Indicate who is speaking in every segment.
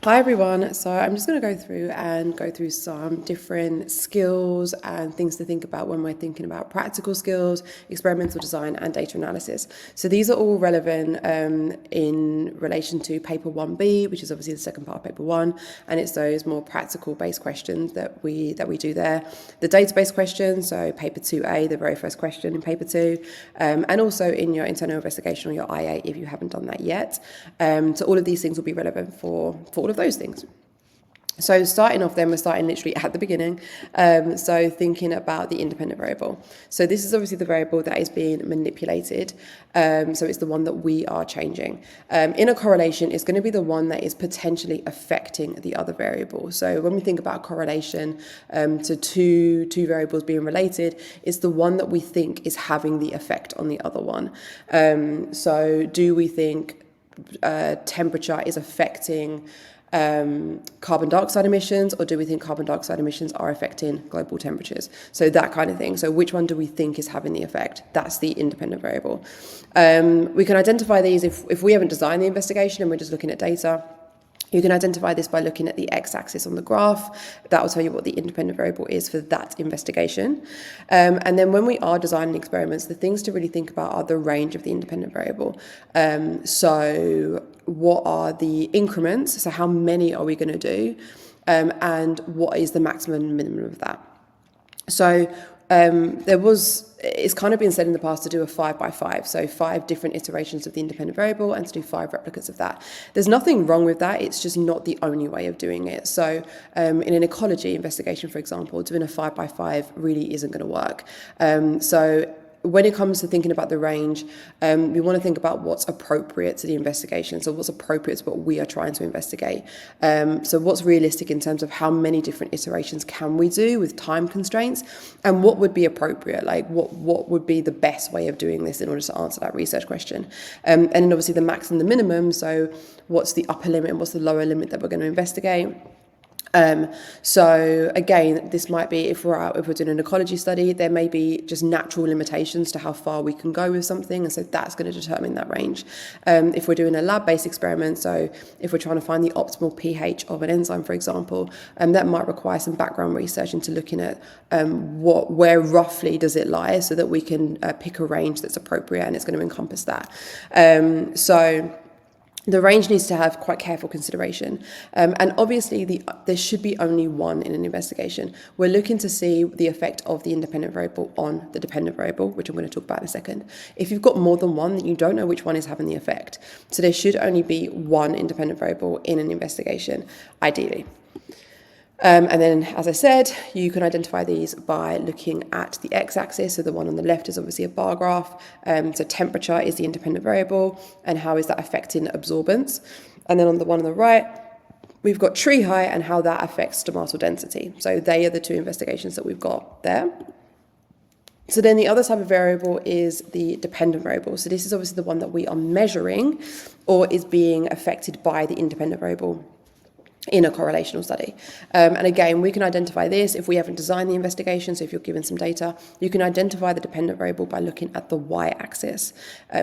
Speaker 1: Hi everyone, so I'm just going to go through some different skills and things to think about when we're thinking about practical skills, experimental design and data analysis. So these are all relevant in relation to paper 1B, which is obviously the second part of paper 1, and it's those more practical based questions that we do there. The database questions, so paper 2A, the very first question in paper 2, and also in your internal investigation or your IA if you haven't done that yet. So all of these things will be relevant for all of those things. So starting off then, we're starting literally at the beginning. So thinking about the independent variable. So this is obviously the variable that is being manipulated. So it's the one that we are changing. In a correlation, it's going to be the one that is potentially affecting the other variable. So when we think about correlation to two variables being related, it's the one that we think is having the effect on the other one. So do we think temperature is affecting carbon dioxide emissions, or do we think carbon dioxide emissions are affecting global temperatures? So that kind of thing. So which one do we think is having the effect? That's the independent variable. We can identify these if we haven't designed the investigation and we're just looking at data. You can identify this by looking at the x-axis on the graph. That will tell you what the independent variable is for that investigation. And then when we are designing experiments, the things to really think about are the range of the independent variable. So what are the increments? So how many are we going to do? And what is the maximum and minimum of that? So it's kind of been said in the past to do a 5x5, so 5 different iterations of the independent variable and to do 5 replicates of that. There's nothing wrong with that, it's just not the only way of doing it. So in an ecology investigation, for example, doing a 5x5 really isn't going to work. So when it comes to thinking about the range, we want to think about what's appropriate to the investigation. So what's appropriate to what we are trying to investigate. So what's realistic in terms of how many different iterations can we do with time constraints, and what would be appropriate? Like what would be the best way of doing this in order to answer that research question? And then obviously the max and the minimum. So what's the upper limit and what's the lower limit that we're going to investigate? So again, this might be if we're doing an ecology study, there may be just natural limitations to how far we can go with something, and so that's going to determine that range. If we're doing a lab-based experiment, so if we're trying to find the optimal pH of an enzyme, for example, that might require some background research into looking at where roughly does it lie, so that we can pick a range that's appropriate and it's going to encompass that. So the range needs to have quite careful consideration. And obviously, there should be only one in an investigation. We're looking to see the effect of the independent variable on the dependent variable, which I'm going to talk about in a second. If you've got more than one, then you don't know which one is having the effect. So there should only be one independent variable in an investigation, ideally. And then, as I said, you can identify these by looking at the x-axis. So the one on the left is obviously a bar graph. So temperature is the independent variable, and how is that affecting absorbance? And then on the one on the right, we've got tree height and how that affects stomatal density. So they are the two investigations that we've got there. So then the other type of variable is the dependent variable. So this is obviously the one that we are measuring or is being affected by the independent variable in a correlational study. And again, we can identify this if we haven't designed the investigation. So if you're given some data, you can identify the dependent variable by looking at the y-axis.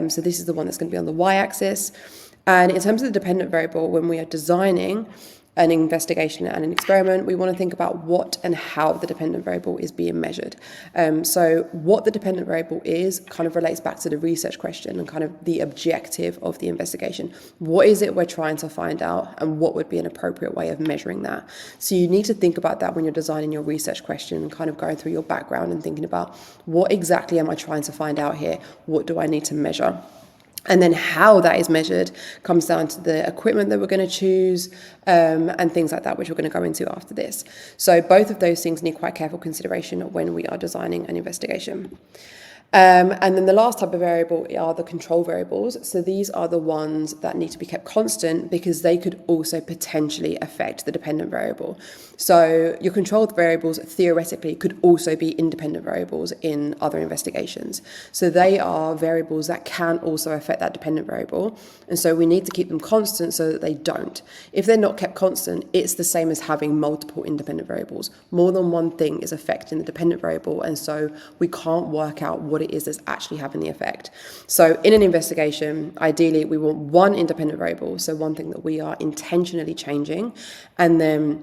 Speaker 1: So this is the one that's going to be on the y-axis. And in terms of the dependent variable, when we are designing an investigation and an experiment, we want to think about what and how the dependent variable is being measured. So what the dependent variable is kind of relates back to the research question and kind of the objective of the investigation. What is it we're trying to find out, and what would be an appropriate way of measuring that? So you need to think about that when you're designing your research question and kind of going through your background and thinking about what exactly am I trying to find out here? What do I need to measure? And then how that is measured comes down to the equipment that we're going to choose and things like that, which we're going to go into after this. So both of those things need quite careful consideration when we are designing an investigation. And then the last type of variable are the control variables. So these are the ones that need to be kept constant because they could also potentially affect the dependent variable. So your controlled variables theoretically could also be independent variables in other investigations. So they are variables that can also affect that dependent variable. And so we need to keep them constant so that they don't. If they're not kept constant, it's the same as having multiple independent variables. More than one thing is affecting the dependent variable, and so we can't work out what it it is that's actually having the effect. So in an investigation, ideally we want one independent variable, so one thing that we are intentionally changing, and then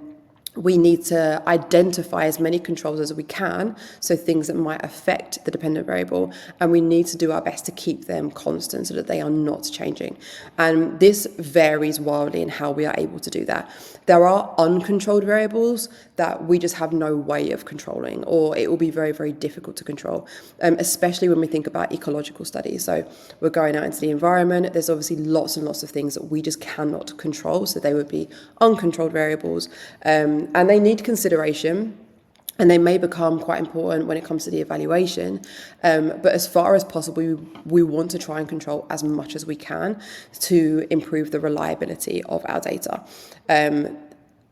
Speaker 1: we need to identify as many controls as we can, so things that might affect the dependent variable, and we need to do our best to keep them constant so that they are not changing. And this varies wildly in how we are able to do that. There are uncontrolled variables that we just have no way of controlling, or it will be very, very difficult to control, especially when we think about ecological studies. So we're going out into the environment, there's obviously lots and lots of things that we just cannot control, so they would be uncontrolled variables. And they need consideration, and they may become quite important when it comes to the evaluation. But as far as possible, we want to try and control as much as we can to improve the reliability of our data.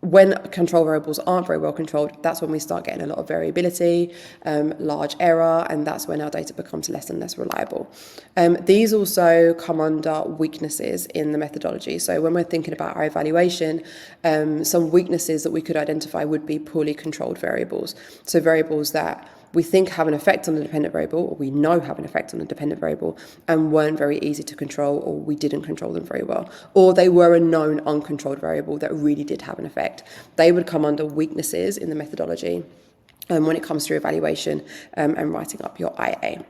Speaker 1: When control variables aren't very well controlled, that's when we start getting a lot of variability, large error, and that's when our data becomes less and less reliable. These also come under weaknesses in the methodology. So when we're thinking about our evaluation, some weaknesses that we could identify would be poorly controlled variables. So variables that we think have an effect on the dependent variable, or we know have an effect on the dependent variable, and weren't very easy to control, or we didn't control them very well, or they were a known uncontrolled variable that really did have an effect. They would come under weaknesses in the methodology when it comes to evaluation and writing up your IA.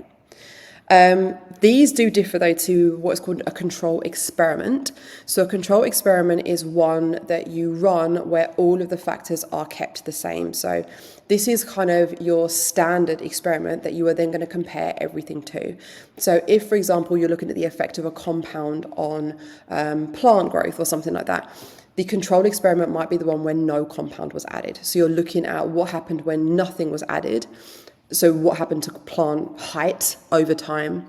Speaker 1: These do differ though to what's called a control experiment. So a control experiment is one that you run where all of the factors are kept the same. So this is kind of your standard experiment that you are then going to compare everything to. So if, for example, you're looking at the effect of a compound on plant growth or something like that, the control experiment might be the one where no compound was added. So you're looking at what happened when nothing was added. So what happened to plant height over time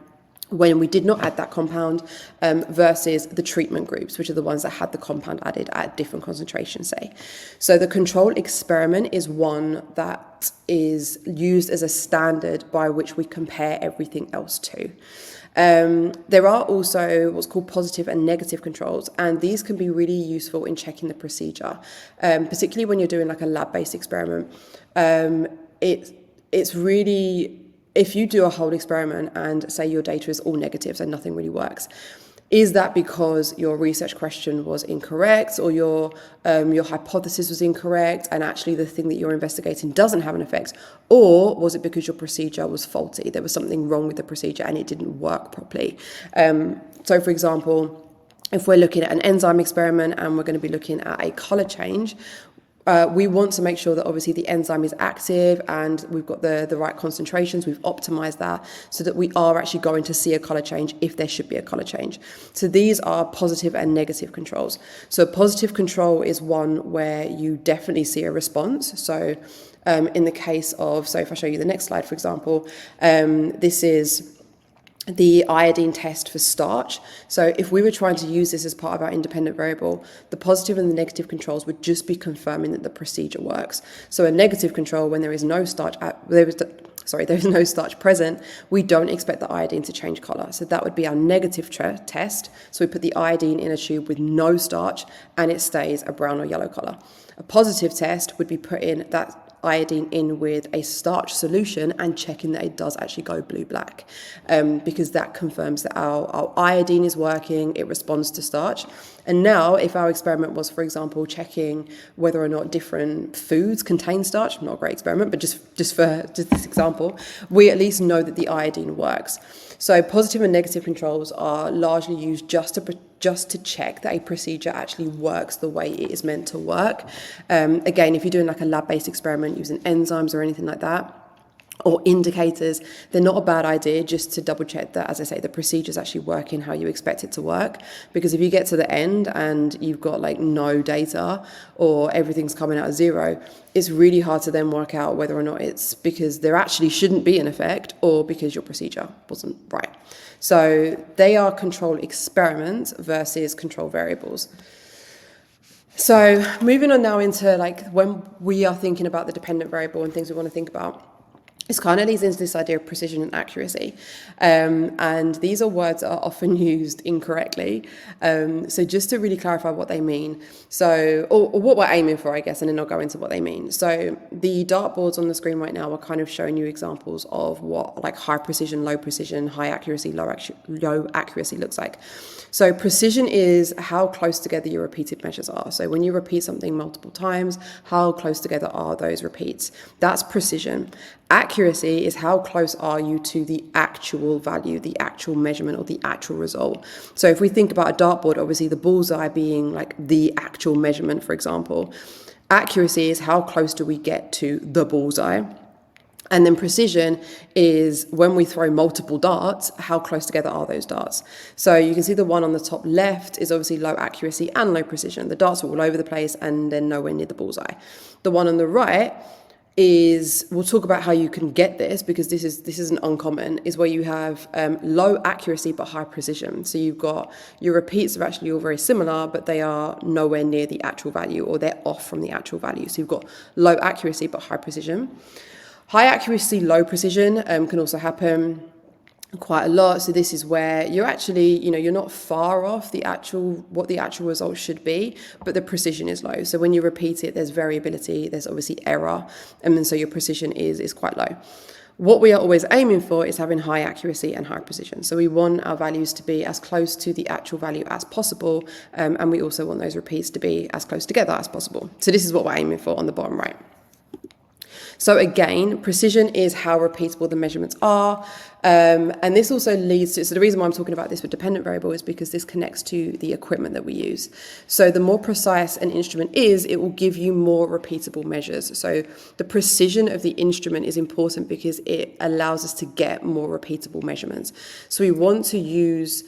Speaker 1: when we did not add that compound versus the treatment groups, which are the ones that had the compound added at different concentrations, say. So the control experiment is one that is used as a standard by which we compare everything else to. There are also what's called positive and negative controls, and these can be really useful in checking the procedure, particularly when you're doing like a lab-based experiment. It's really, if you do a whole experiment and say your data is all negative, so nothing really works, is that because your research question was incorrect, or your hypothesis was incorrect and actually the thing that you're investigating doesn't have an effect? Or was it because your procedure was faulty? There was something wrong with the procedure and it didn't work properly. So for example, if we're looking at an enzyme experiment and we're going to be looking at a color change, we want to make sure that obviously the enzyme is active and we've got the right concentrations, we've optimized that so that we are actually going to see a color change if there should be a color change. So these are positive and negative controls. So a positive control is one where you definitely see a response. So in the case of, so if I show you the next slide, for example, this is the iodine test for starch. So if we were trying to use this as part of our independent variable, the positive and the negative controls would just be confirming that the procedure works. So a negative control, when there is no starch, there is no starch present, we don't expect the iodine to change color. So that would be our negative test. So we put the iodine in a tube with no starch and it stays a brown or yellow color. A positive test would be putting that iodine in with a starch solution and checking that it does actually go blue-black, because that confirms that our iodine is working, it responds to starch. And now if our experiment was, for example, checking whether or not different foods contain starch, not a great experiment, but just for this example, we at least know that the iodine works. So positive and negative controls are largely used just to check that a procedure actually works the way it is meant to work. Again, if you're doing like a lab-based experiment using enzymes or anything like that, or indicators, they're not a bad idea just to double check that, as I say, the procedure's actually working how you expect it to work. Because if you get to the end and you've got like no data or everything's coming out of zero, it's really hard to then work out whether or not it's because there actually shouldn't be an effect or because your procedure wasn't right. So they are control experiments versus control variables. So moving on now into like when we are thinking about the dependent variable and things we want to think about, This kind of leads into this idea of precision and accuracy. And these are words that are often used incorrectly. So just to really clarify what they mean, or what we're aiming for, I guess, and then I'll go into what they mean. So the dartboards on the screen right now are kind of showing you examples of what like high precision, high accuracy, low accuracy looks like. So precision is how close together your repeated measures are. So when you repeat something multiple times, how close together are those repeats? That's precision. Accuracy is how close are you to the actual value, the actual measurement, or the actual result. So if we think about a dartboard, obviously the bullseye being like the actual measurement, for example. Accuracy is how close do we get to the bullseye. And then precision is when we throw multiple darts, how close together are those darts? So you can see the one on the top left is obviously low accuracy and low precision. The darts are all over the place and they're nowhere near the bullseye. The one on the right is, we'll talk about how you can get this, because this isn't uncommon, is where you have low accuracy but high precision. So you've got your repeats are actually all very similar, but they are nowhere near the actual value, or they're off from the actual value. So you've got low accuracy but high precision. High accuracy, low precision can also happen quite a lot. So this is where you're actually, you're not far off what the actual result should be, but the precision is low. So when you repeat it, there's variability, there's obviously error, and then so your precision is quite low. What we are always aiming for is having high accuracy and high precision. So we want our values to be as close to the actual value as possible, and we also want those repeats to be as close together as possible. So this is what we're aiming for on the bottom right. So again, precision is how repeatable the measurements are. And this also leads to, so the reason why I'm talking about this with dependent variable is because this connects to the equipment that we use. So the more precise an instrument is, it will give you more repeatable measures. So the precision of the instrument is important because it allows us to get more repeatable measurements. So we want to use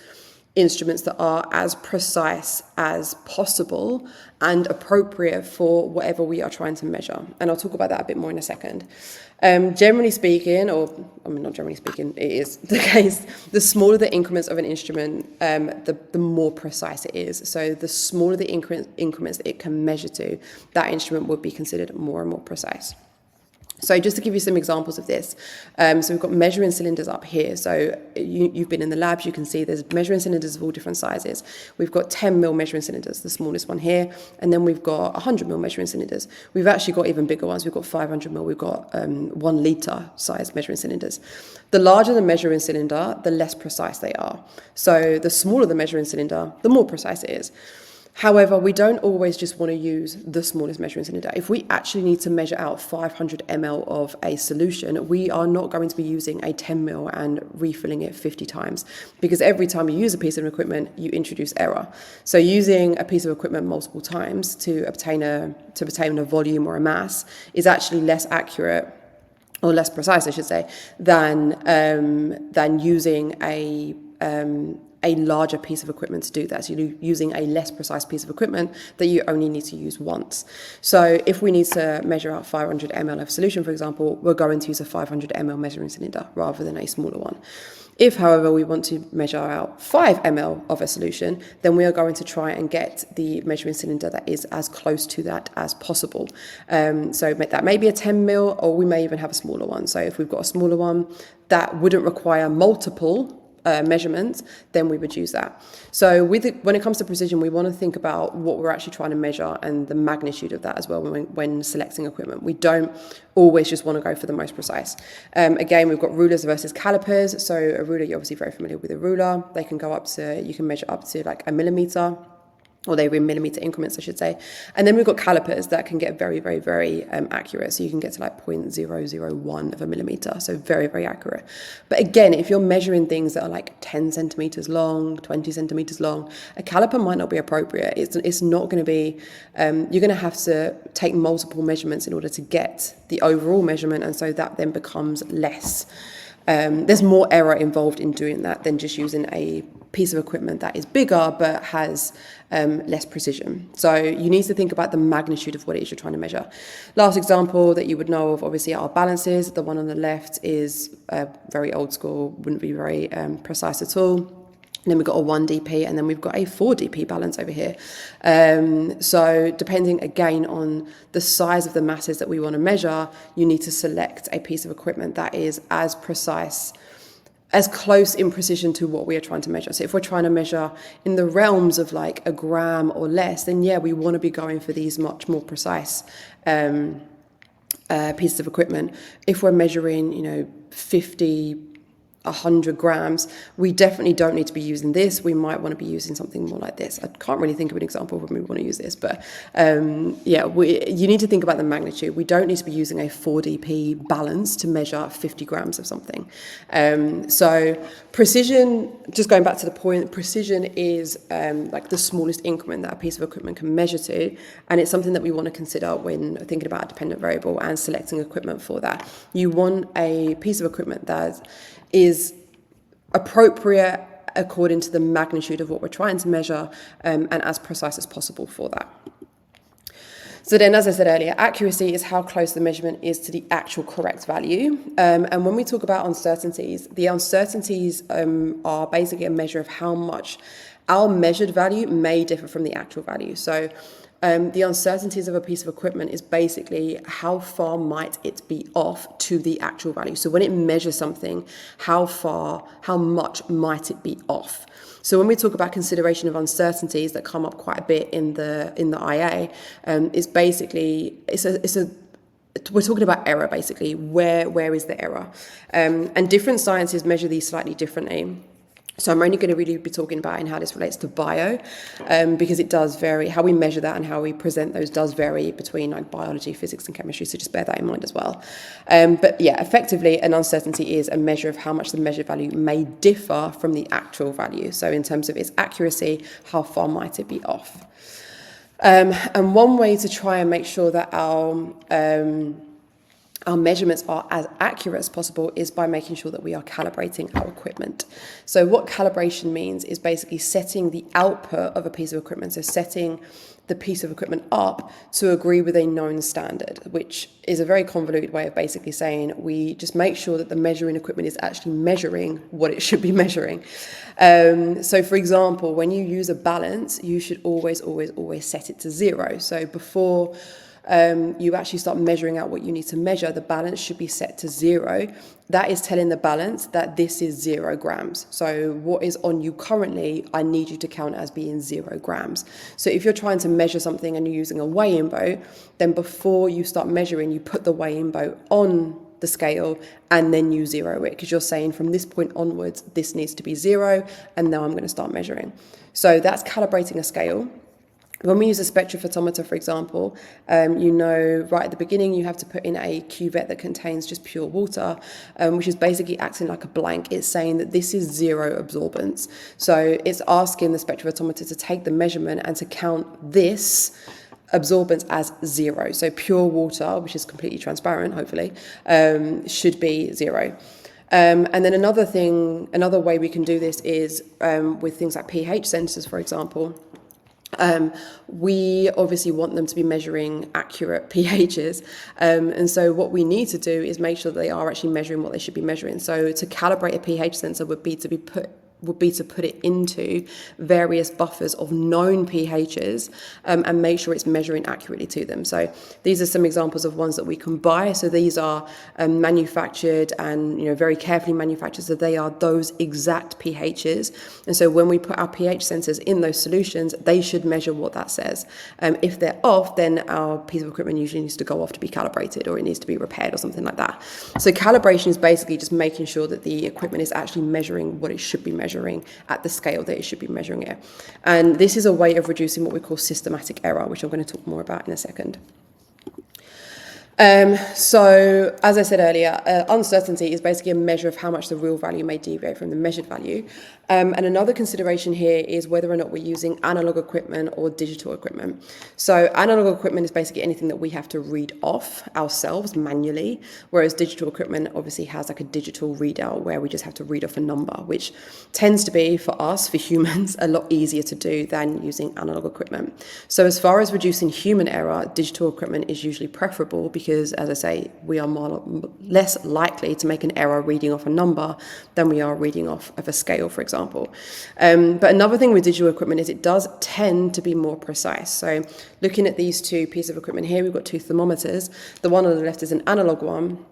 Speaker 1: instruments that are as precise as possible and appropriate for whatever we are trying to measure. And I'll talk about that a bit more in a second. Generally speaking, not generally speaking, it is the case, the smaller the increments of an instrument, the more precise it is. So the smaller the increments that it can measure to, that instrument would be considered more and more precise. So just to give you some examples of this, so we've got measuring cylinders up here. So you've been in the labs, you can see there's measuring cylinders of all different sizes. We've got 10 mil measuring cylinders, the smallest one here, and then we've got 100 mil measuring cylinders. We've actually got even bigger ones. We've got 500 mil, we've got 1 litre size measuring cylinders. The larger the measuring cylinder, the less precise they are. So the smaller the measuring cylinder, the more precise it is. However, we don't always just want to use the smallest measuring cylinder. If we actually need to measure out 500 ml of a solution, we are not going to be using a 10 ml and refilling it 50 times, because every time you use a piece of equipment, you introduce error. So using a piece of equipment multiple times to obtain a volume or a mass is actually less accurate, or less precise, I should say, than using a larger piece of equipment to do that. So you're using a less precise piece of equipment that you only need to use once. So if we need to measure out 500 ml of solution, for example, we're going to use a 500 ml measuring cylinder rather than a smaller one. If, however, we want to measure out 5 ml of a solution, then we are going to try and get the measuring cylinder that is as close to that as possible. So that may be a 10 ml, or we may even have a smaller one. So if we've got a smaller one that wouldn't require multiple measurements, then we would use that. So when it comes to precision, we want to think about what we're actually trying to measure and the magnitude of that as well when selecting equipment. We don't always just want to go for the most precise. Again, we've got rulers versus calipers. So a ruler, you're obviously very familiar with a ruler. They can go up to, you can measure up to like a millimeter, or they were in millimeter increments, I should say. And then we've got calipers that can get very, very, very accurate. So you can get to like 0.001 of a millimeter. So very, very accurate. But again, if you're measuring things that are like 10 centimeters long, 20 centimeters long, a caliper might not be appropriate. It's not going to be, you're going to have to take multiple measurements in order to get the overall measurement. And so that then becomes less. There's more error involved in doing that than just using a piece of equipment that is bigger but has less precision. So you need to think about the magnitude of what it is you're trying to measure. Last example that you would know of, obviously, are balances. The one on the left is very old school, wouldn't be very precise at all. And then we've got a 1 dp, and then we've got a 4 dp balance over here. So depending again on the size of the masses that we want to measure, you need to select a piece of equipment that is as precise, as close in precision to what we are trying to measure. So if we're trying to measure in the realms of like a gram or less, then yeah, we want to be going for these much more precise pieces of equipment. If we're measuring, 50, 100 grams, we definitely don't need to be using this. We might want to be using something more like this. I can't really think of an example when we want to use this, but you need to think about the magnitude. We don't need to be using a 4 dp balance to measure 50 grams of something. So precision, just going back to the point, precision is like the smallest increment that a piece of equipment can measure to, and it's something that we want to consider when thinking about a dependent variable and selecting equipment for that. You want a piece of equipment that is appropriate according to the magnitude of what we're trying to measure, and as precise as possible for that. So then, as I said earlier, accuracy is how close the measurement is to the actual correct value. And when we talk about uncertainties, the uncertainties are basically a measure of how much our measured value may differ from the actual value. So the uncertainties of a piece of equipment is basically how far might it be off to the actual value. So when it measures something, how much might it be off? So when we talk about consideration of uncertainties that come up quite a bit in the IA, it's basically we're talking about error basically. Where is the error? And different sciences measure these slightly differently. So I'm only going to really be talking about and how this relates to bio, because it does vary. How we measure that and how we present those does vary between like biology, physics, and chemistry. So just bear that in mind as well. But yeah, effectively, an uncertainty is a measure of how much the measured value may differ from the actual value. So in terms of its accuracy, how far might it be off? And one way to try and make sure that our measurements are as accurate as possible is by making sure that we are calibrating our equipment. So what calibration means is basically setting the output of a piece of equipment, so setting the piece of equipment up to agree with a known standard, which is a very convoluted way of basically saying we just make sure that the measuring equipment is actually measuring what it should be measuring. So for example, when you use a balance, you should always set it to 0. So before you actually start measuring out what you need to measure, the balance should be set to 0. That is telling the balance that this is 0 grams. So what is on you currently, I need you to count as being 0 grams. So if you're trying to measure something and you're using a weighing boat, then before you start measuring, you put the weighing boat on the scale and then you zero it, because you're saying from this point onwards, this needs to be 0, and now I'm going to start measuring. So that's calibrating a scale. When we use a spectrophotometer, for example, right at the beginning, you have to put in a cuvette that contains just pure water, which is basically acting like a blank. It's saying that this is 0 absorbance. So it's asking the spectrophotometer to take the measurement and to count this absorbance as 0. So pure water, which is completely transparent, hopefully, should be 0. And then another way we can do this is with things like pH sensors, for example. We obviously want them to be measuring accurate pHs, and so what we need to do is make sure that they are actually measuring what they should be measuring. So to calibrate a pH sensor would be to put it into various buffers of known pHs, and make sure it's measuring accurately to them. So these are some examples of ones that we can buy. So these are manufactured and very carefully manufactured, so they are those exact pHs. And so when we put our pH sensors in those solutions, they should measure what that says. If they're off, then our piece of equipment usually needs to go off to be calibrated, or it needs to be repaired or something like that. So calibration is basically just making sure that the equipment is actually measuring what it should be measuring at the scale that it should be measuring it. And this is a way of reducing what we call systematic error, which I'm going to talk more about in a second. So as I said earlier, uncertainty is basically a measure of how much the real value may deviate from the measured value. And another consideration here is whether or not we're using analog equipment or digital equipment. So analog equipment is basically anything that we have to read off ourselves manually, whereas digital equipment obviously has like a digital readout where we just have to read off a number, which tends to be, for us, for humans, a lot easier to do than using analog equipment. So as far as reducing human error, digital equipment is usually preferable because, as I say, we are less likely to make an error reading off a number than we are reading off of a scale, for example. example. But another thing with digital equipment is it does tend to be more precise. So looking at these two pieces of equipment here, we've got two thermometers. The one on the left is an analog one,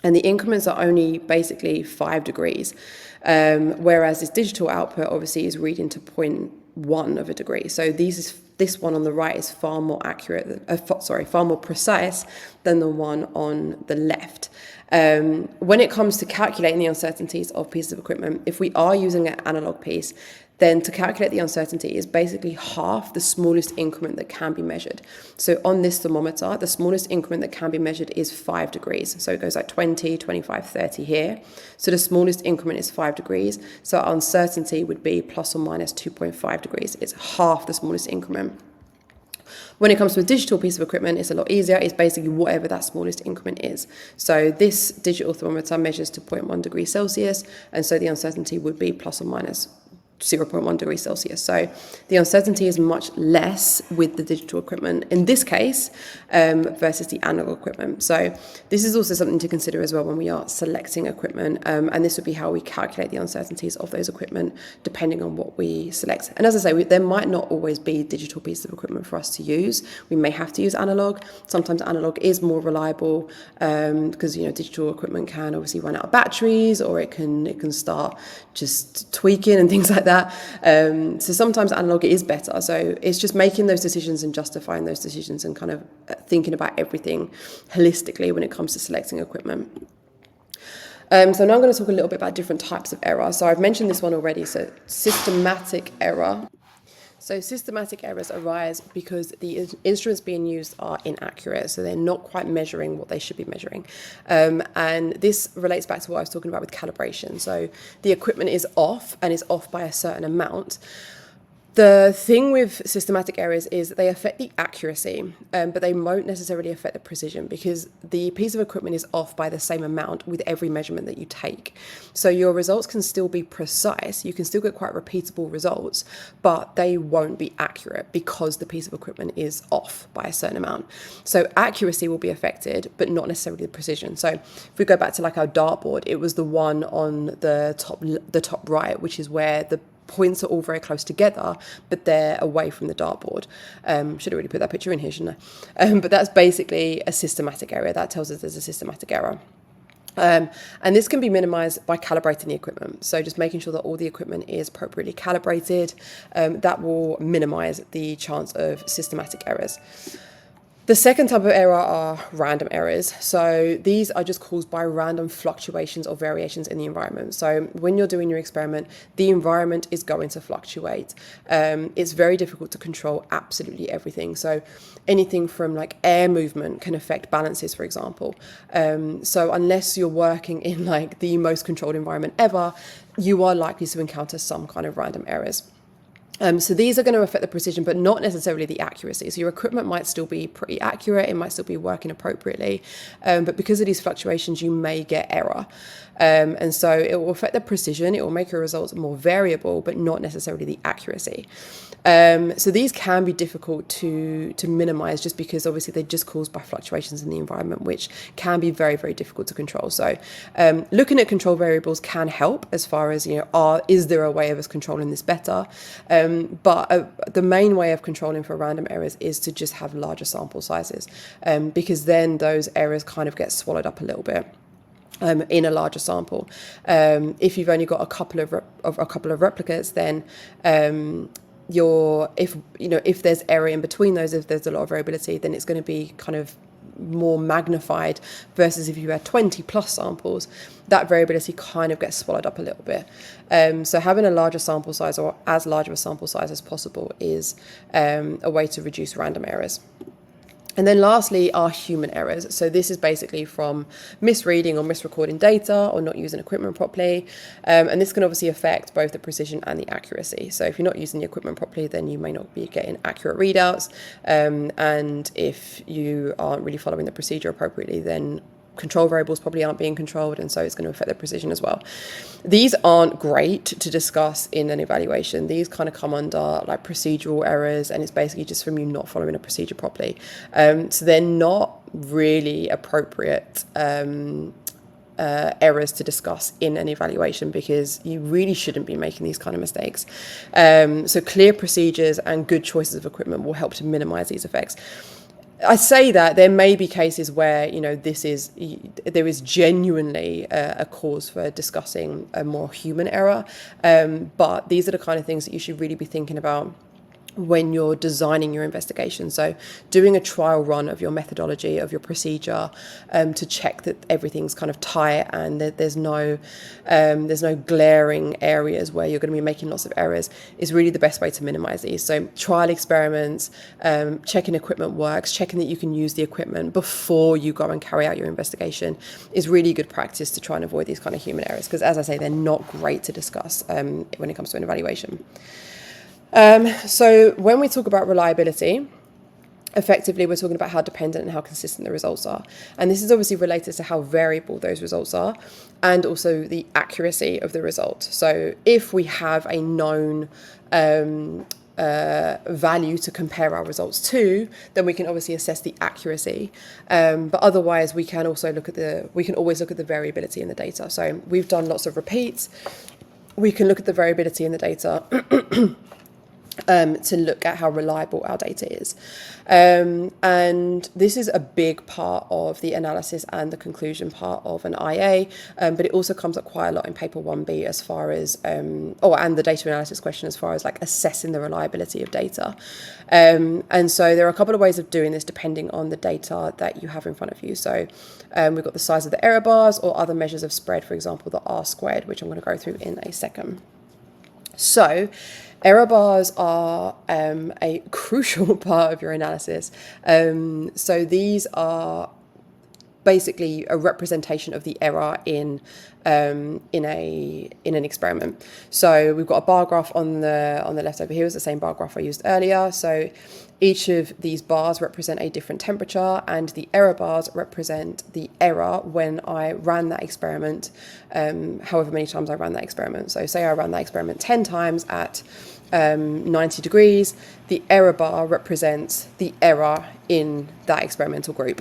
Speaker 1: and the increments are only basically 5 degrees, whereas this digital output obviously is reading to 0.1 of a degree. So this one on the right is far more accurate, far more precise than the one on the left. When it comes to calculating the uncertainties of pieces of equipment, if we are using an analog piece, then to calculate the uncertainty is basically half the smallest increment that can be measured. So on this thermometer, the smallest increment that can be measured is 5 degrees. So it goes like 20, 25, 30 here. So the smallest increment is 5 degrees. So our uncertainty would be plus or minus 2.5 degrees. It's half the smallest increment. When it comes to a digital piece of equipment, it's a lot easier. It's basically whatever that smallest increment is. So this digital thermometer measures to 0.1 degrees Celsius, and so the uncertainty would be plus or minus 0.1 degrees Celsius. So the uncertainty is much less with the digital equipment in this case versus the analog equipment. So this is also something to consider as well when we are selecting equipment, and this would be how we calculate the uncertainties of those equipment depending on what we select. And as I say, there might not always be digital pieces of equipment for us to use. We may have to use analog. Sometimes analog is more reliable because digital equipment can obviously run out of batteries, or it can start just tweaking and things like that. So sometimes analog is better. So it's just making those decisions and justifying those decisions and kind of thinking about everything holistically when it comes to selecting equipment. So now I'm going to talk a little bit about different types of error. So I've mentioned this one already. So systematic error. So systematic errors arise because the instruments being used are inaccurate, so they're not quite measuring what they should be measuring. And this relates back to what I was talking about with calibration. So the equipment is off, and it's off by a certain amount. The thing with systematic errors is that they affect the accuracy, but they won't necessarily affect the precision, because the piece of equipment is off by the same amount with every measurement that you take. So your results can still be precise, you can still get quite repeatable results, but they won't be accurate because the piece of equipment is off by a certain amount. So accuracy will be affected, but not necessarily the precision. So if we go back to like our dartboard, it was the one on the top right, which is where the points are all very close together, but they're away from the dartboard. Should have really put that picture in here, shouldn't I? But that's basically a systematic error. That tells us there's a systematic error. And this can be minimized by calibrating the equipment. So just making sure that all the equipment is appropriately calibrated. That will minimize the chance of systematic errors. The second type of error are random errors. So these are just caused by random fluctuations or variations in the environment. So when you're doing your experiment, the environment is going to fluctuate. It's very difficult to control absolutely everything. So anything from like air movement can affect balances, for example. So unless you're working in like the most controlled environment ever, you are likely to encounter some kind of random errors. So these are going to affect the precision, but not necessarily the accuracy. So your equipment might still be pretty accurate, it might still be working appropriately, but because of these fluctuations, you may get error. And so it will affect the precision, it will make your results more variable, but not necessarily the accuracy. So these can be difficult to minimize, just because obviously they're just caused by fluctuations in the environment, which can be very, very difficult to control. So looking at control variables can help as far as, is there a way of us controlling this better? But the main way of controlling for random errors is to just have larger sample sizes, because then those errors kind of get swallowed up a little bit. In a larger sample. If you've only got a couple of replicates, then if there's error in between those, if there's a lot of variability, then it's going to be kind of more magnified, versus if you had 20 plus samples, that variability kind of gets swallowed up a little bit. So having a larger sample size, or as large of a sample size as possible, is a way to reduce random errors. And then lastly are human errors. So this is basically from misreading or misrecording data, or not using equipment properly. And this can obviously affect both the precision and the accuracy. So if you're not using the equipment properly, then you may not be getting accurate readouts. And if you aren't really following the procedure appropriately, then control variables probably aren't being controlled, and so it's going to affect their precision as well. These aren't great to discuss in an evaluation. These kind of come under like procedural errors, and it's basically just from you not following a procedure properly. So they're not really appropriate errors to discuss in an evaluation, because you really shouldn't be making these kind of mistakes. So clear procedures and good choices of equipment will help to minimize these effects. I say that there may be cases where, you know, there is genuinely a cause for discussing a more human error, but these are the kind of things that you should really be thinking about when you're designing your investigation. So doing a trial run of your methodology, of your procedure, to check that everything's kind of tight and that there's no glaring areas where you're going to be making lots of errors, is really the best way to minimize these. So trial experiments, checking equipment works, checking that you can use the equipment before you go and carry out your investigation is really good practice to try and avoid these kind of human errors, because as I say, they're not great to discuss when it comes to an evaluation. So when we talk about reliability, effectively we're talking about how dependent and how consistent the results are. And this is obviously related to how variable those results are, and also the accuracy of the result. So if we have a known value to compare our results to, then we can obviously assess the accuracy. But otherwise, we can always look at the variability in the data. So we've done lots of repeats. We can look at the variability in the data to look at how reliable our data is. And this is a big part of the analysis and the conclusion part of an IA, but it also comes up quite a lot in paper 1B as far as, and the data analysis question as far as like assessing the reliability of data. And so there are a couple of ways of doing this depending on the data that you have in front of you. So we've got the size of the error bars or other measures of spread, for example, the R squared, which I'm going to go through in a second. So error bars are a crucial part of your analysis. So these are basically a representation of the error in an experiment. So we've got a bar graph on the left over here. It's the same bar graph I used earlier. So each of these bars represent a different temperature, and the error bars represent the error when I ran that experiment, however many times I ran that experiment. So say I ran that experiment 10 times at 90 degrees, the error bar represents the error in that experimental group.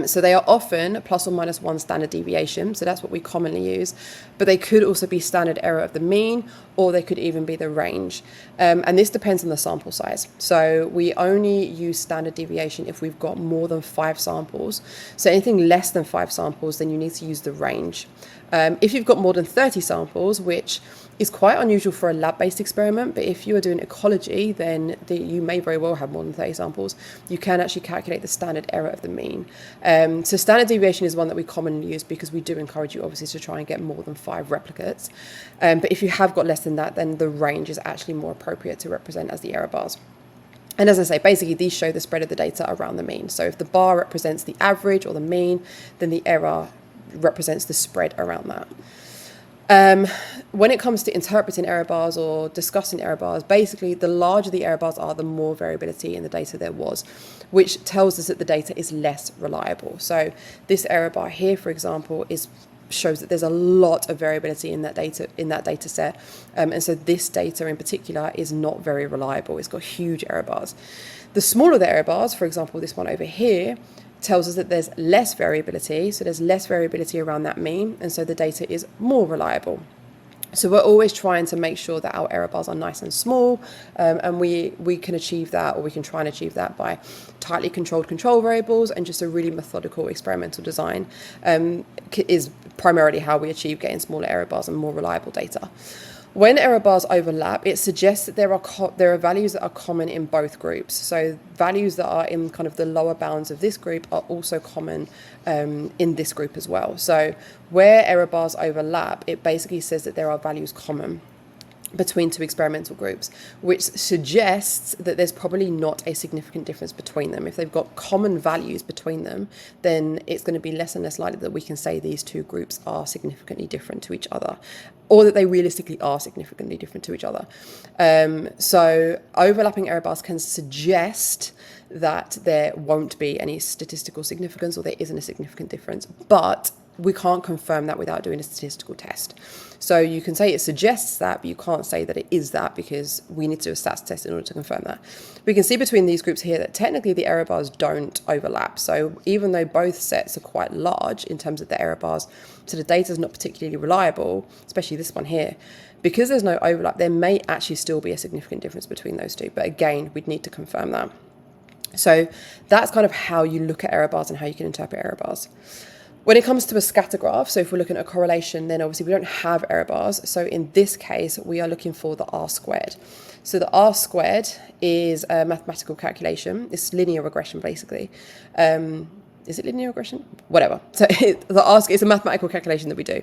Speaker 1: So they are often plus or minus 1 standard deviation, so that's what we commonly use, but they could also be standard error of the mean, or they could even be the range. And this depends on the sample size. So we only use standard deviation if we've got more than 5 samples. So anything less than 5 samples, then you need to use the range. If you've got more than 30 samples, which is quite unusual for a lab-based experiment, but if you are doing ecology, then you may very well have more than 30 samples. You can actually calculate the standard error of the mean. So standard deviation is one that we commonly use because we do encourage you obviously to try and get more than 5 replicates. But if you have got less than that, then the range is actually more appropriate to represent as the error bars. And as I say, basically these show the spread of the data around the mean. So if the bar represents the average or the mean, then the error represents the spread around that. When it comes to interpreting error bars or discussing error bars, basically the larger the error bars are, the more variability in the data there was, which tells us that the data is less reliable. So this error bar here, for example, shows that there's a lot of variability in that data set, and so this data in particular is not very reliable. It's got huge error bars. The smaller the error bars, for example this one over here, tells us that there's less variability, so there's less variability around that mean, and so the data is more reliable. So we're always trying to make sure that our error bars are nice and small, and we can achieve that, or we can try and achieve that by tightly controlled control variables and just a really methodical experimental design is primarily how we achieve getting smaller error bars and more reliable data. When error bars overlap, it suggests that there are values that are common in both groups. So values that are in kind of the lower bounds of this group are also common in this group as well. So where error bars overlap, it basically says that there are values common between 2 experimental groups, which suggests that there's probably not a significant difference between them. If they've got common values between them, then it's going to be less and less likely that we can say these 2 groups are significantly different to each other, or that they realistically are significantly different to each other. So overlapping error bars can suggest that there won't be any statistical significance, or there isn't a significant difference. But we can't confirm that without doing a statistical test. So you can say it suggests that, but you can't say that it is that, because we need to do a stats test in order to confirm that. We can see between these groups here that technically the error bars don't overlap. So even though both sets are quite large in terms of the error bars, so the data is not particularly reliable, especially this one here, because there's no overlap, there may actually still be a significant difference between those two. But again, we'd need to confirm that. So that's kind of how you look at error bars and how you can interpret error bars. When it comes to a scatter graph, so if we're looking at a correlation, then obviously we don't have error bars. So in this case, we are looking for the R squared. So the R squared is a mathematical calculation. It's linear regression, basically. Is it linear regression? Whatever. So it's a mathematical calculation that we do.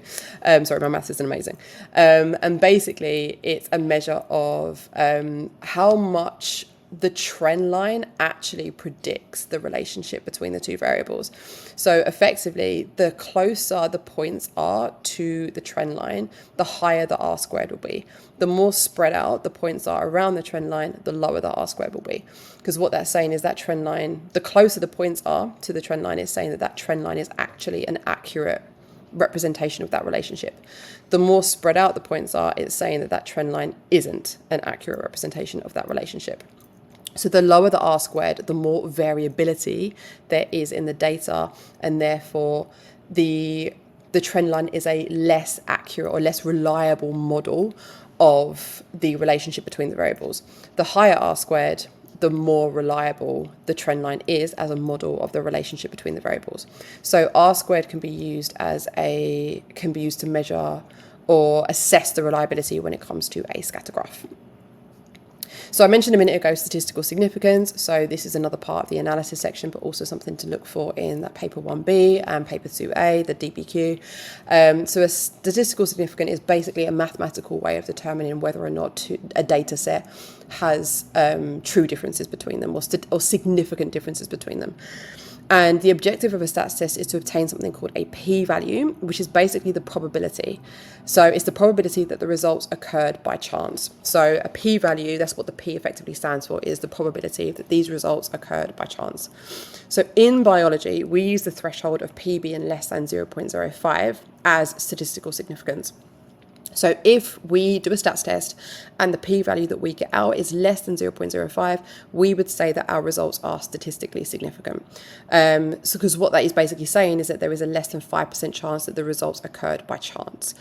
Speaker 1: Sorry, my maths isn't amazing. And basically, it's a measure of how much the trend line actually predicts the relationship between the two variables. So effectively, the closer the points are to the trend line, the higher the R squared will be. The more spread out the points are around the trend line, the lower the R squared will be. Because what that's saying is that trend line, the closer the points are to the trend line, is saying that that trend line is actually an accurate representation of that relationship. The more spread out the points are, it's saying that that trend line isn't an accurate representation of that relationship. So the lower the R squared, the more variability there is in the data, and therefore the trend line is a less accurate or less reliable model of the relationship between the variables. The higher R squared, the more reliable the trend line is as a model of the relationship between the variables. So R squared can be used to measure or assess the reliability when it comes to a scatter graph. So I mentioned a minute ago statistical significance. So this is another part of the analysis section, but also something to look for in that paper 1B and paper 2A, the DBQ. So a statistical significance is basically a mathematical way of determining whether or not a data set has true differences between them or significant differences between them. And the objective of a stats test is to obtain something called a p-value, which is basically the probability. So it's the probability that the results occurred by chance. So a p-value, that's what the p effectively stands for, is the probability that these results occurred by chance. So in biology, we use the threshold of p being less than 0.05 as statistical significance. So if we do a stats test and the p-value that we get out is less than 0.05, we would say that our results are statistically significant. Because what that is basically saying is that there is a less than 5% chance that the results occurred by chance.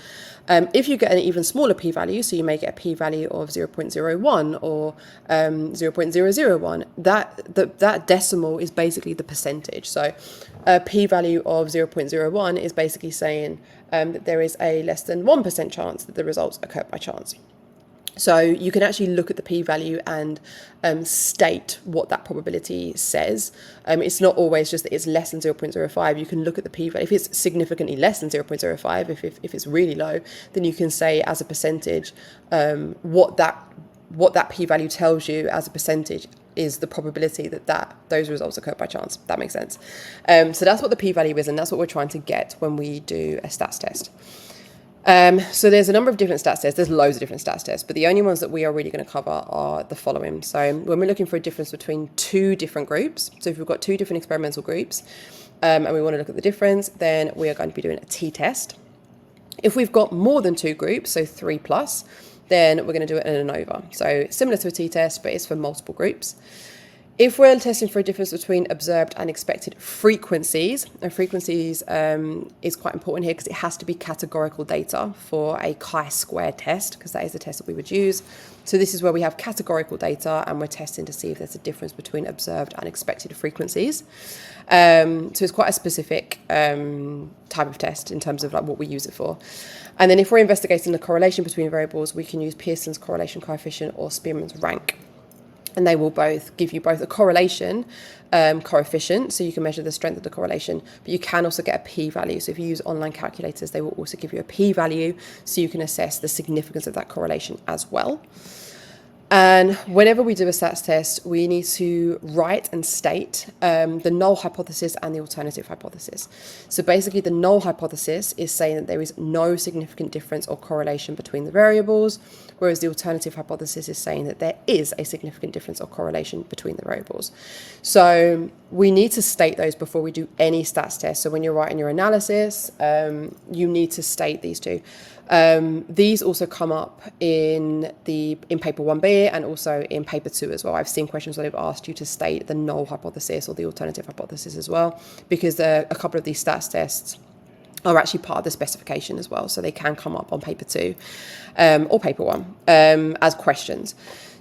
Speaker 1: If you get an even smaller p-value, so you may get a p-value of 0.01 or 0.001, that decimal is basically the percentage. So a p-value of 0.01 is basically saying that there is a less than 1% chance that the results occurred by chance. So you can actually look at the p-value and state what that probability says. It's not always just that it's less than 0.05. You can look at the p-value. If it's significantly less than 0.05, if it's really low, then you can say as a percentage what that p-value tells you as a percentage is the probability that those results occur by chance. That makes sense. So that's what the p-value is, and that's what we're trying to get when we do a stats test. So there's a number of different stats tests. There's loads of different stats tests, but the only ones that we are really going to cover are the following. So when we're looking for a difference between two different groups, so if we've got two different experimental groups, and we want to look at the difference, then we are going to be doing a t-test. If we've got more than two groups, so 3+, then we're going to do it in an ANOVA. So similar to a t-test, but it's for multiple groups. If we're testing for a difference between observed and expected frequencies, and frequencies is quite important here because it has to be categorical data for a chi-square test, because that is the test that we would use. So this is where we have categorical data and we're testing to see if there's a difference between observed and expected frequencies. So it's quite a specific type of test in terms of like what we use it for. And then if we're investigating the correlation between variables, we can use Pearson's correlation coefficient or Spearman's rank. And they will both give you both a correlation coefficient, so you can measure the strength of the correlation, but you can also get a p-value. So if you use online calculators, they will also give you a p-value, so you can assess the significance of that correlation as well. And whenever we do a stats test, we need to write and state the null hypothesis and the alternative hypothesis. So basically, the null hypothesis is saying that there is no significant difference or correlation between the variables, whereas the alternative hypothesis is saying that there is a significant difference or correlation between the variables. So we need to state those before we do any stats test. So when you're writing your analysis, you need to state these two. These also come up in paper 1B and also in paper 2 as well. I've seen questions where they've asked you to state the null hypothesis or the alternative hypothesis as well, because a couple of these stats tests are actually part of the specification as well. So they can come up on paper 2 or paper 1 as questions.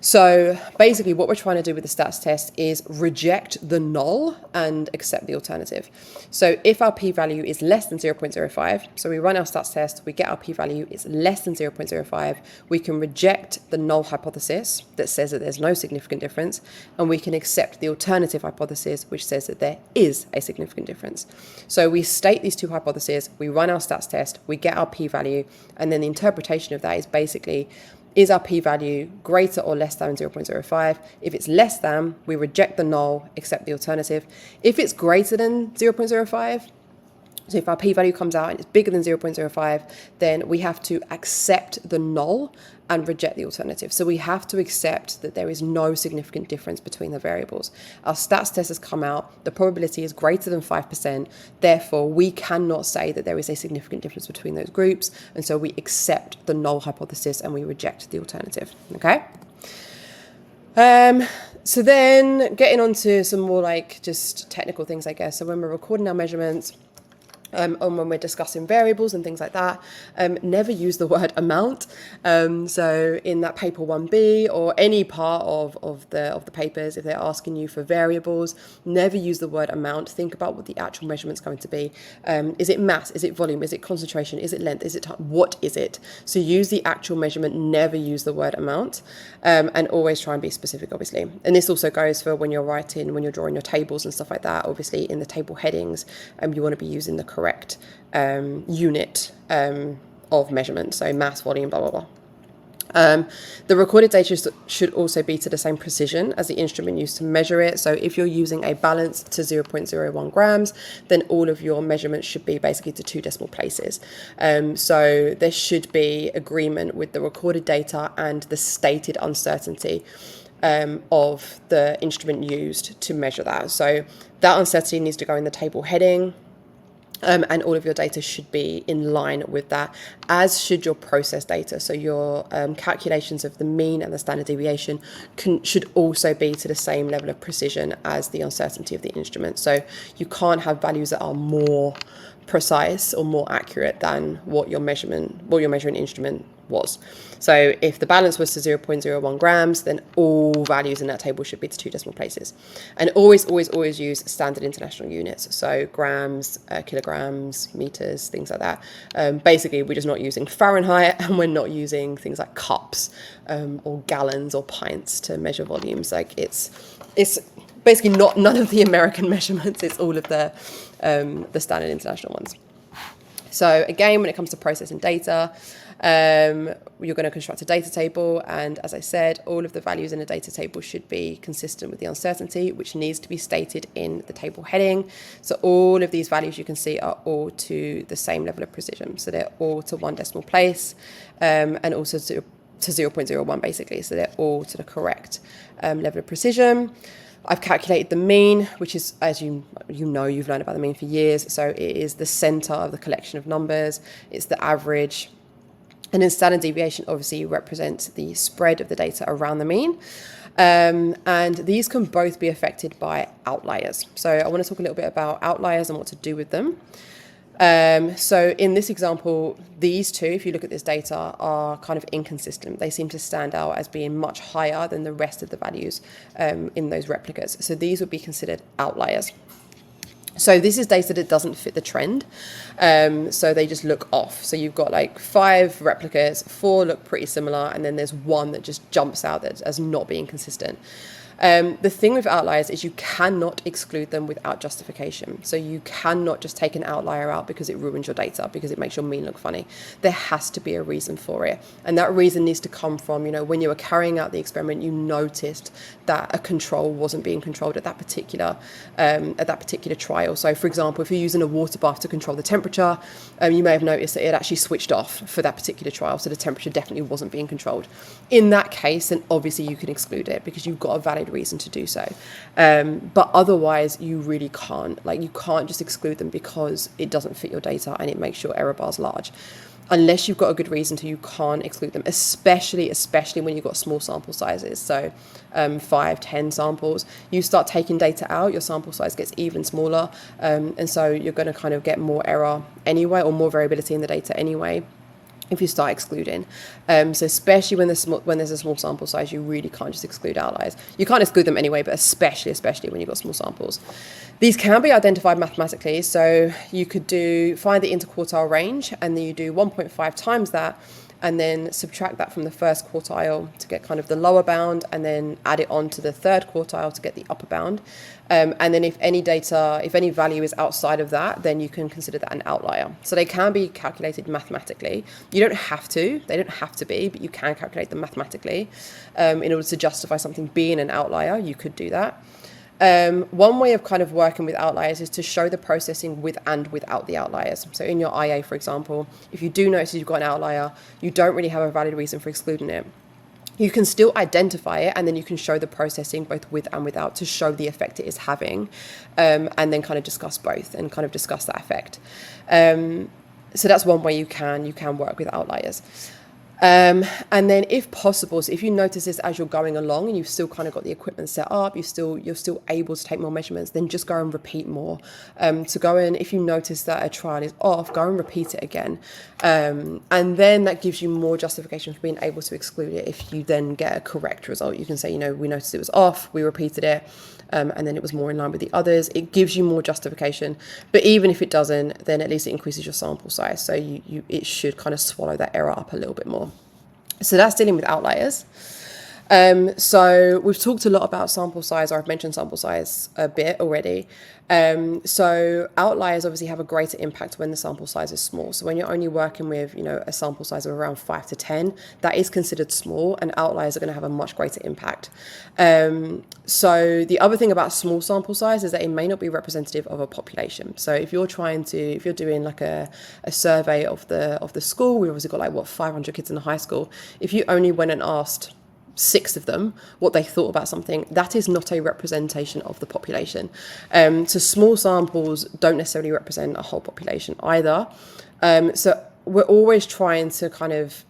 Speaker 1: So basically what we're trying to do with the stats test is reject the null and accept the alternative. So if our p-value is less than 0.05, so we run our stats test, we get our p-value is less than 0.05, we can reject the null hypothesis that says that there's no significant difference, and we can accept the alternative hypothesis which says that there is a significant difference. So we state these two hypotheses, we run our stats test, we get our p-value, and then the interpretation of that is basically, is our p-value greater or less than 0.05? If it's less than, we reject the null, accept the alternative. If it's greater than 0.05, so if our p-value comes out and it's bigger than 0.05, then we have to accept the null and reject the alternative. So we have to accept that there is no significant difference between the variables. Our stats test has come out, the probability is greater than 5%, therefore we cannot say that there is a significant difference between those groups, and so we accept the null hypothesis and we reject the alternative, okay? So then getting on to some more like just technical things, I guess. So when we're recording our measurements, and when we're discussing variables and things like that, never use the word amount. So in that paper 1B or any part of the papers, if they're asking you for variables, never use the word amount. Think about what the actual measurement's going to be. Is it mass? Is it volume? Is it concentration? Is it length? Is it time? What is it? So use the actual measurement, never use the word amount, and always try and be specific, obviously. And this also goes for when you're drawing your tables and stuff like that. Obviously in the table headings, you want to be using the correct unit of measurement, so mass, volume, blah, blah, blah. The recorded data should also be to the same precision as the instrument used to measure it. So if you're using a balance to 0.01 grams, then all of your measurements should be basically to 2 decimal places. So there should be agreement with the recorded data and the stated uncertainty of the instrument used to measure that. So that uncertainty needs to go in the table heading. And all of your data should be in line with that, as should your process data. So your calculations of the mean and the standard deviation should also be to the same level of precision as the uncertainty of the instrument. So you can't have values that are more precise or more accurate than what your measuring instrument was. So if the balance was to 0.01 grams, then all values in that table should be to 2 decimal places. And always, always, always use standard international units. So grams, kilograms, meters, things like that. Basically, we're just not using Fahrenheit, and we're not using things like cups or gallons or pints to measure volumes. Like it's basically none of the American measurements. It's all of the standard international ones. So again, when it comes to processing data, you're going to construct a data table, and as I said, all of the values in the data table should be consistent with the uncertainty, which needs to be stated in the table heading. So all of these values you can see are all to the same level of precision. So they're all to 1 decimal place, and also to 0.01 basically. So they're all to the correct level of precision. I've calculated the mean, which is, as you know, you've learned about the mean for years. So it is the center of the collection of numbers. It's the average. And then standard deviation obviously represents the spread of the data around the mean. And these can both be affected by outliers. So I want to talk a little bit about outliers and what to do with them. So in this example, these two, if you look at this data, are kind of inconsistent. They seem to stand out as being much higher than the rest of the values in those replicates. So these would be considered outliers. So this is data that doesn't fit the trend. So they just look off. So you've got like 5 replicates, 4 look pretty similar, and then there's one that just jumps out as not being consistent. The thing with outliers is you cannot exclude them without justification. So you cannot just take an outlier out because it ruins your data, because it makes your mean look funny. There has to be a reason for it. And that reason needs to come from, when you were carrying out the experiment, you noticed that a control wasn't being controlled at that particular trial. So for example, if you're using a water bath to control the temperature, you may have noticed that it actually switched off for that particular trial. So the temperature definitely wasn't being controlled. In that case, then obviously you can exclude it because you've got a valid reason to do so. But otherwise, you really can't. You can't just exclude them because it doesn't fit your data and it makes your error bars large. Unless you've got a good reason to, you can't exclude them, especially when you've got small sample sizes. So 5, 10 samples, you start taking data out, your sample size gets even smaller. And so you're going to kind of get more error anyway, or more variability in the data anyway, if you start excluding. So especially when there's a small sample size, you really can't just exclude outliers. You can't exclude them anyway, but especially when you've got small samples. These can be identified mathematically. So you could find the interquartile range, and then you do 1.5 times that, and then subtract that from the first quartile to get kind of the lower bound, and then add it on to the third quartile to get the upper bound. And then if any value is outside of that, then you can consider that an outlier. So they can be calculated mathematically. They don't have to be, but you can calculate them mathematically. In order to justify something being an outlier, you could do that. One way of kind of working with outliers is to show the processing with and without the outliers. So in your IA, for example, if you do notice you've got an outlier, you don't really have a valid reason for excluding it. You can still identify it, and then you can show the processing both with and without to show the effect it is having, and then kind of discuss both and kind of discuss that effect. So that's one way you can work with outliers. And then if possible, so if you notice this as you're going along and you've still kind of got the equipment set up, you're still able to take more measurements, then just go and repeat more. So go in, if you notice that a trial is off, go and repeat it again. And then that gives you more justification for being able to exclude it. If you then get a correct result, you can say, we noticed it was off, we repeated it, and then it was more in line with the others. It gives you more justification. But even if it doesn't, then at least it increases your sample size. So it should kind of swallow that error up a little bit more. So that's dealing with outliers. So we've talked a lot about sample size, or I've mentioned sample size a bit already. So outliers obviously have a greater impact when the sample size is small. So when you're only working with, a sample size of around 5 to 10, that is considered small, and outliers are going to have a much greater impact. So the other thing about small sample size is that it may not be representative of a population. So if you're doing like a survey of the school, we've obviously got 500 kids in the high school. If you only went and asked 6 of them what they thought about something, that is not a representation of the population. So small samples don't necessarily represent a whole population either. So we're always trying to kind of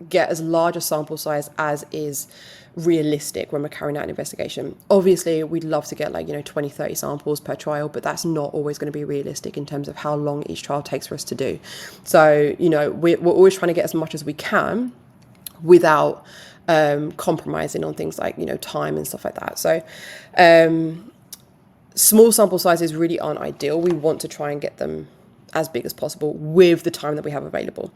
Speaker 1: get as large a sample size as is realistic when we're carrying out an investigation. Obviously, we'd love to get 20, 30 samples per trial, but that's not always going to be realistic in terms of how long each trial takes for us to do. So, we're always trying to get as much as we can without compromising on things like time and stuff like that. So small sample sizes really aren't ideal. We want to try and get them as big as possible with the time that we have available.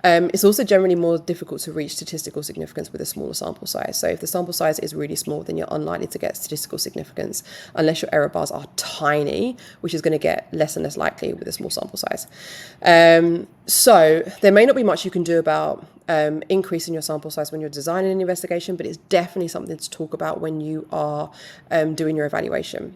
Speaker 1: It's also generally more difficult to reach statistical significance with a smaller sample size. So if the sample size is really small, then you're unlikely to get statistical significance unless your error bars are tiny, which is going to get less and less likely with a small sample size. So there may not be much you can do about increasing your sample size when you're designing an investigation, but it's definitely something to talk about when you are doing your evaluation.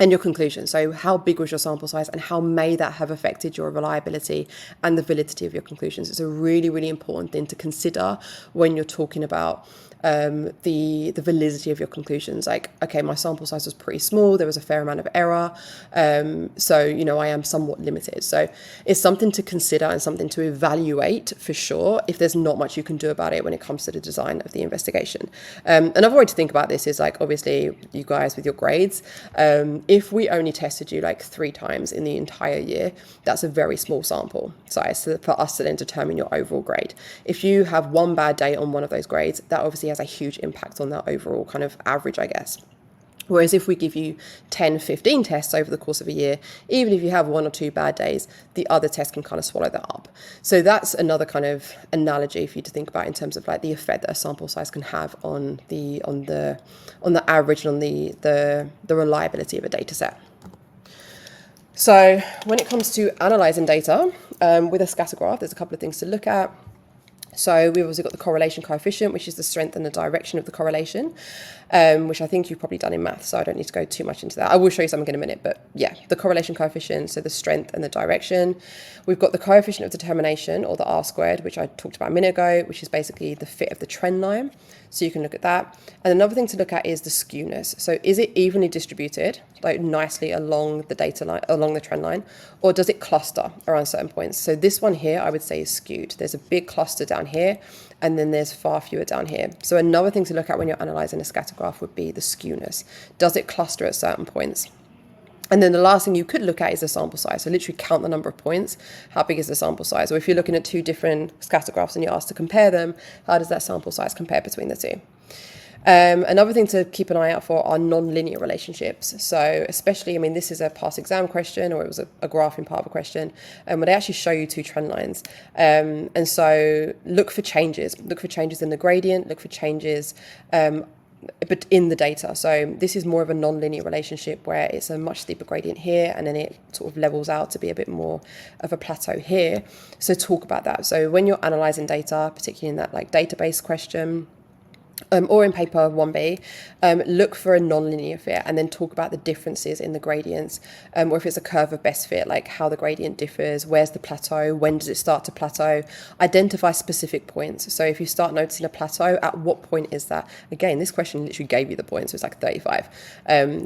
Speaker 1: And your conclusion. So how big was your sample size, and how may that have affected your reliability and the validity of your conclusions? It's a really, really important thing to consider when you're talking about the validity of your conclusions. Okay, my sample size was pretty small, there was a fair amount of error, so I am somewhat limited. So it's something to consider and something to evaluate for sure if there's not much you can do about it when it comes to the design of the investigation. Another way to think about this is obviously you guys with your grades, if we only tested you 3 times in the entire year, that's a very small sample size for us to then determine your overall grade. If you have one bad day on one of those grades, that obviously has a huge impact on that overall kind of average, I guess. Whereas if we give you 10, 15 tests over the course of a year, even if you have 1 or 2 bad days, the other tests can kind of swallow that up. So that's another kind of analogy for you to think about in terms of like the effect that a sample size can have on the average and on the reliability of a data set. So when it comes to analysing data with a scatter graph, there's a couple of things to look at. So we've also got the correlation coefficient, which is the strength and the direction of the correlation, which I think you've probably done in maths, so I don't need to go too much into that. I will show you something in a minute, but yeah, the correlation coefficient, so the strength and the direction. We've got the coefficient of determination, or the R squared, which I talked about a minute ago, which is basically the fit of the trend line. So you can look at that. And another thing to look at is the skewness. So is it evenly distributed, like nicely along the data line, along the trend line, or does it cluster around certain points? So this one here, I would say is skewed. There's a big cluster down here, and then there's far fewer down here. So another thing to look at when you're analysing a scatter graph would be the skewness. Does it cluster at certain points? And then the last thing you could look at is the sample size. So literally count the number of points. How big is the sample size? Or if you're looking at 2 different scatter graphs and you're asked to compare them, how does that sample size compare between the 2? Another thing to keep an eye out for are non-linear relationships. So especially, I mean, this is a past exam question, or it was a graph in part of a question, where they actually show you 2 trend lines. And so look for changes. Look for changes in the gradient, look for changes but in the data. So this is more of a non-linear relationship where it's a much steeper gradient here, and then it sort of levels out to be a bit more of a plateau here. So talk about that. So when you're analysing data, particularly in that like database question, or in paper 1B, look for a non-linear fit and then talk about the differences in the gradients, or if it's a curve of best fit, like how the gradient differs, where's the plateau, when does it start to plateau, identify specific points. So if you start noticing a plateau, at what point is that? Again, this question literally gave you the points, so it's like 35.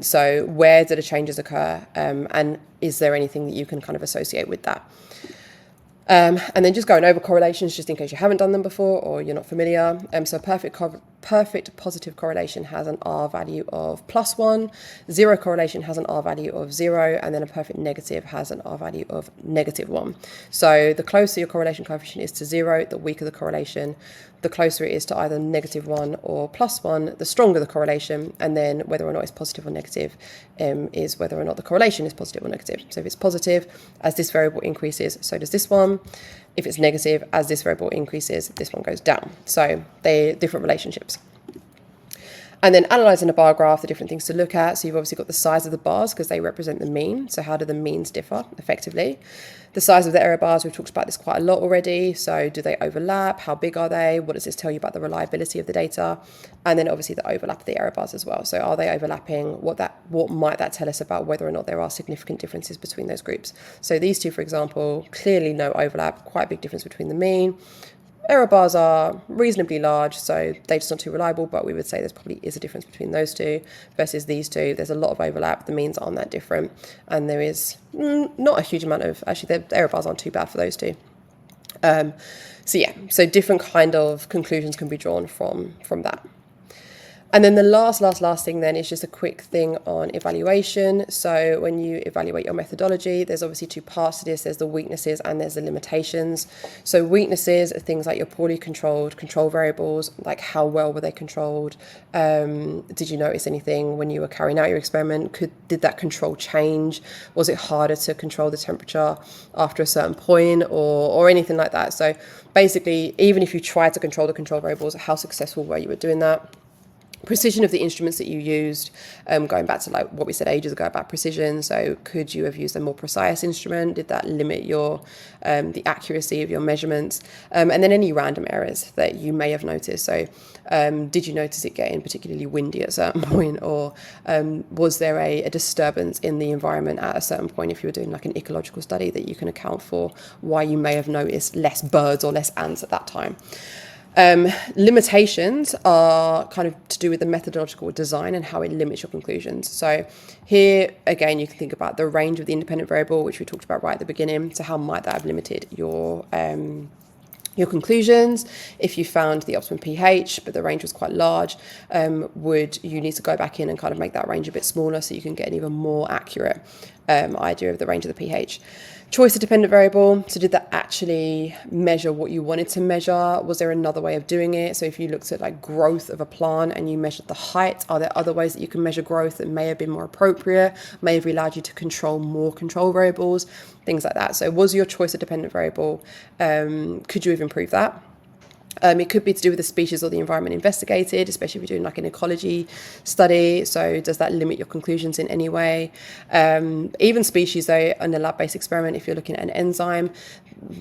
Speaker 1: So where do the changes occur, and is there anything that you can kind of associate with that? And then just going over correlations, just in case you haven't done them before or you're not familiar. So perfect positive correlation has an R value of +1, 0 correlation has an R value of 0, and then a perfect negative has an R value of -1. So the closer your correlation coefficient is to 0, the weaker the correlation. The closer it is to either -1 or +1, the stronger the correlation, and then whether or not it's positive or negative is whether or not the correlation is positive or negative. So if it's positive, as this variable increases, so does this one. If it's negative, as this variable increases, this one goes down. So they're different relationships. And then analysing a bar graph, the different things to look at. So you've obviously got the size of the bars because they represent the mean. So how do the means differ effectively? The size of the error bars, we've talked about this quite a lot already. So do they overlap? How big are they? What does this tell you about the reliability of the data? And then obviously the overlap of the error bars as well. So are they overlapping? What might that tell us about whether or not there are significant differences between those groups? So these two, for example, clearly no overlap, quite a big difference between the mean. Error bars are reasonably large, so data's not too reliable, but we would say there probably is a difference between those two versus these two. There's a lot of overlap. The means aren't that different, and there is not a huge amount of, actually, the error bars aren't too bad for those two. So different kind of conclusions can be drawn from that. And then the last thing then is just a quick thing on evaluation. So when you evaluate your methodology, there's obviously 2 parts to this. There's the weaknesses and there's the limitations. So weaknesses are things like your poorly controlled control variables, like how well were they controlled? Did you notice anything when you were carrying out your experiment? Did that control change? Was it harder to control the temperature after a certain point or anything like that? So basically, even if you tried to control the control variables, how successful were you at doing that? Precision of the instruments that you used, going back to like what we said ages ago about precision. So could you have used a more precise instrument? Did that limit your the accuracy of your measurements? And then any random errors that you may have noticed. So did you notice it getting particularly windy at a certain point, or was there a disturbance in the environment at a certain point if you were doing like an ecological study that you can account for why you may have noticed less birds or less ants at that time? Limitations are kind of to do with the methodological design and how it limits your conclusions. So here, again, you can think about the range of the independent variable, which we talked about right at the beginning. So how might that have limited your conclusions? If you found the optimum pH, but the range was quite large, would you need to go back in and kind of make that range a bit smaller so you can get an even more accurate idea of the range of the pH. Choice of dependent variable. So did that actually measure what you wanted to measure? Was there another way of doing it? So if you looked at like growth of a plant and you measured the height, are there other ways that you can measure growth that may have been more appropriate, may have allowed you to control more control variables, things like that. So was your choice of dependent variable, could you have improved that? It could be to do with the species or the environment investigated, especially if you're doing like an ecology study. So does that limit your conclusions in any way? Even species though, in a lab-based experiment, if you're looking at an enzyme,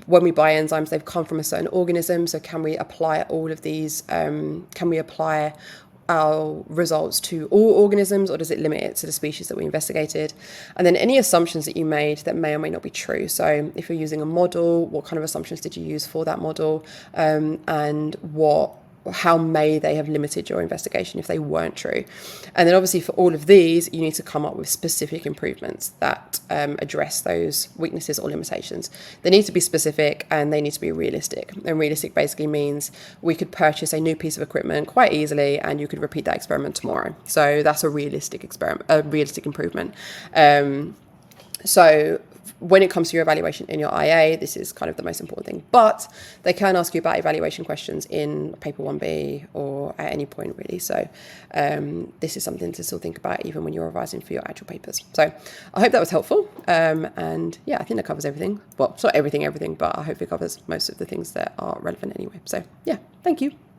Speaker 1: when we buy enzymes, they've come from a certain organism. So can we apply all of these, can we apply our results to all organisms, or does it limit it to the species that we investigated? And then any assumptions that you made that may or may not be true. So if you're using a model, what kind of assumptions did you use for that model, and how may they have limited your investigation if they weren't true? And then obviously for all of these, you need to come up with specific improvements that address those weaknesses or limitations. They need to be specific and they need to be realistic. And realistic basically means we could purchase a new piece of equipment quite easily and you could repeat that experiment tomorrow. So that's a realistic experiment, a realistic improvement. So when it comes to your evaluation in your IA, this is kind of the most important thing. But they can ask you about evaluation questions in paper 1B or at any point really. So this is something to still think about even when you're revising for your actual papers. So I hope that was helpful. And yeah, I think that covers everything. Well, it's not everything, but I hope it covers most of the things that are relevant anyway. So yeah, thank you.